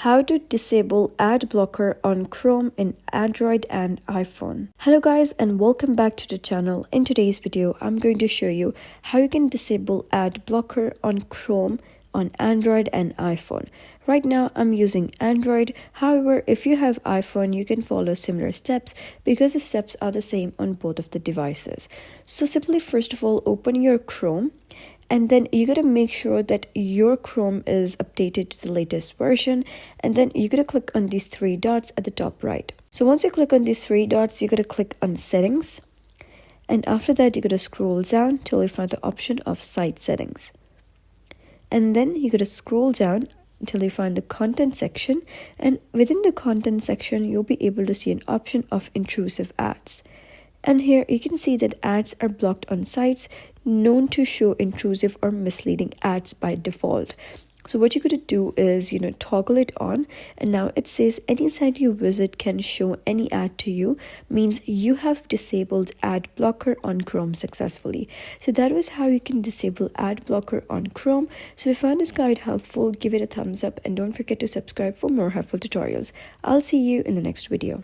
How to disable ad blocker on Chrome in Android and iPhone. Hello guys, and welcome back to the channel. In today's video, I'm going to show you how you can disable ad blocker on Chrome on Android and iPhone. Right now I'm using Android. However, if you have iPhone, you can follow similar steps because the steps are the same on both of the devices. So simply, first of all, open your Chrome. And then you gotta make sure that your Chrome is updated to the latest version. And then you gotta click on these three dots at the top right. So once you click on these three dots, you gotta click on settings. And after that, you gotta scroll down till you find the option of site settings. And then you gotta scroll down until you find the content section. And within the content section, you'll be able to see an option of intrusive ads. And here you can see that ads are blocked on sites known to show intrusive or misleading ads by default. So what you're going to do is, toggle it on. And now it says any site you visit can show any ad to you, means you have disabled ad blocker on Chrome successfully. So that was how you can disable ad blocker on Chrome. So if you found this guide helpful, give it a thumbs up and don't forget to subscribe for more helpful tutorials. I'll see you in the next video.